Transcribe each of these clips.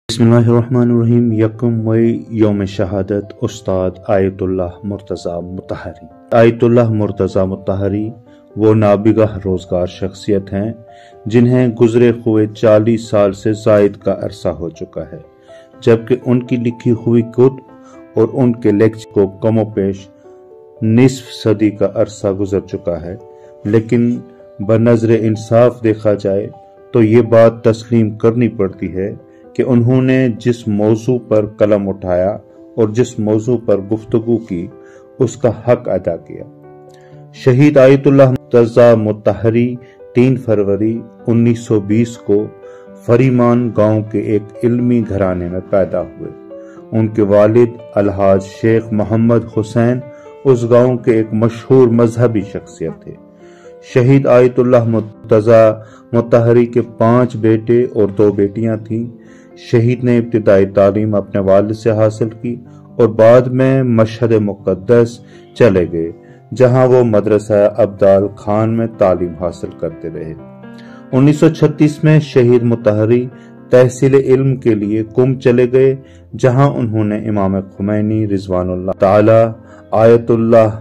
बिस्मिल्लाहिर्रहमानिर्रहीम। यकम मई यौम शहादत उस्ताद आयतुल्लाह मुर्तज़ा मुत्तहरी। आयतुल्लाह मुर्तज़ा मुत्तहरी वो नाबिगा रोजगार शख्सियत हैं जिन्हें गुजरे हुए 40 साल से जायद का अरसा हो चुका है, जबकि उनकी लिखी हुई कुतुब और उनके लेक्चर को कमोपेश निस्फ सदी का अरसा गुजर चुका है। लेकिन बनज़र इंसाफ देखा जाए तो ये बात तस्लीम करनी पड़ती है कि उन्होंने जिस मौजू पर कलम उठाया और जिस मौजू पर गुफ्तगू की उसका हक अदा किया। शहीद आयतुल्लाह मुर्तज़ा मुत्तहरी 3 फरवरी 1920 को फरीमान गांव के एक इल्मी घराने में पैदा हुए। उनके वालिद अलहाज शेख मोहम्मद हुसैन उस गांव के एक मशहूर मजहबी शख्सियत थे। शहीद आयतुल्लाह मुर्तज़ा मुत्तहरी के 5 बेटे और 2 बेटियां थीं। शहीद ने इब्तिदाई तालीम अपने वालिद से हासिल की और बाद में मशहद मुक़द्दस चले गए, जहां वो मदरसा अब्दाल खान में तालीम हासिल करते रहे। 1936 में शहीद मुत्तहरी तहसील इल्म के लिए कुम चले गए, जहां उन्होंने इमाम खुमैनी रिज़वानुल्लाह ताला, आयतुल्लाह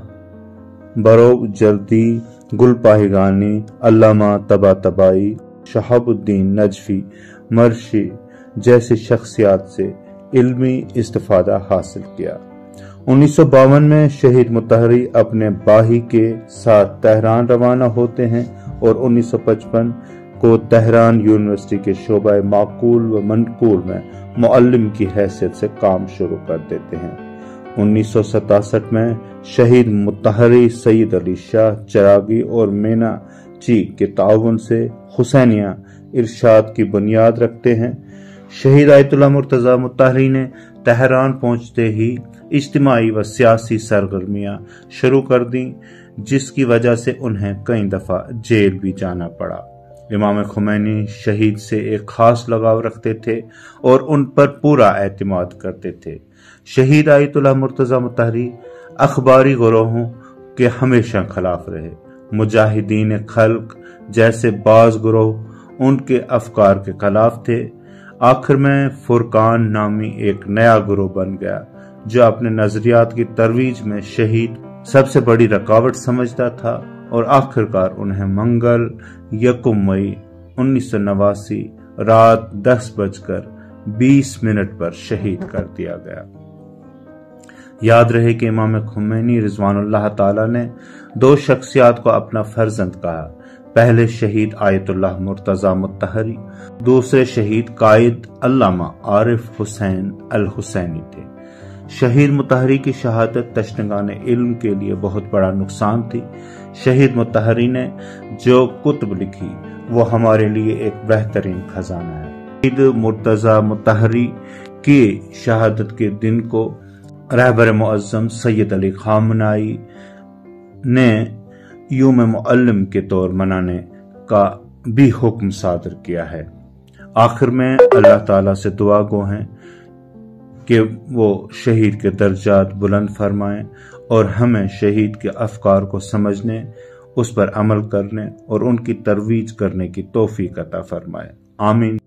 बरोजर्दी, गुलपाहिगानी, अल्लामा तबातबाई, शहाबुद्दीन नजफी, मर्शी जैसी शख्सियात से इल्मी इस्तिफादा हासिल किया। 1952 में शहीद मुत्तहरी अपने बाही के साथ तेहरान रवाना होते हैं और 1955 को तेहरान यूनिवर्सिटी के शोबा माकूल व मनकूल में मुअल्लिम की हैसियत से काम शुरू कर देते हैं। 1967 में शहीद मुत्तहरी सैयद अली शाह चिरागी और मेना जी के ताउन से हुसैनिया इरशाद की बुनियाद रखते हैं। शहीद आयतुल्लाह मुर्तज़ा मुत्तहरी ने तेहरान पहुंचते ही इज्तिमाई व सियासी सरगर्मियां शुरू कर दी, जिसकी वजह से उन्हें कई दफा जेल भी जाना पड़ा। इमाम खुमैनी शहीद से एक खास लगाव रखते थे और उन पर पूरा एतमाद करते थे। शहीद आयतुल्लाह मुर्तज़ा मुत्तहरी अखबारी गिरोहों के हमेशा खिलाफ रहे। मुजाहिदीन खल्क जैसे बाज गिरोह उनके अफकार के खिलाफ थे। आखिर में फुरकान नामी एक नया गिरोह बन गया, जो अपने नजरियात की तरवीज में शहीद सबसे बड़ी रुकावट समझता था और आखिरकार उन्हें मंगल यकम मई 1989 रात 10:20 पर शहीद कर दिया गया। याद रहे कि इमाम खुमैनी रिज़वानुल्लाह ताला ने 2 शख्सियात को अपना फर्जंद कहा। पहले शहीद आयतुल्लाह मुर्तज़ा मुत्तहरी, दूसरे शहीद कायद अल्लामा आरिफ हुसैन अल हुसैनी थे। शहीद मुत्तहरी की शहादत तशनगान इल्म के लिए बहुत बड़ा नुकसान थी। शहीद मुत्तहरी ने जो कुतुब लिखी वो हमारे लिए एक बेहतरीन खजाना है। शहीद मुर्तज़ा मुत्तहरी की शहादत के दिन को रहबर मुअज़्ज़म सैयद अली खामनाई ने यूम मुअल्लिम के तौर मनाने का भी हुक्म सादर किया है। आखिर में अल्लाह ताला से दुआ गो हैं कि वो शहीद के दर्जात बुलंद फरमाएं और हमें शहीद के अफकार को समझने, उस पर अमल करने और उनकी तरवीज करने की तौफीक अता फरमाए। आमीन।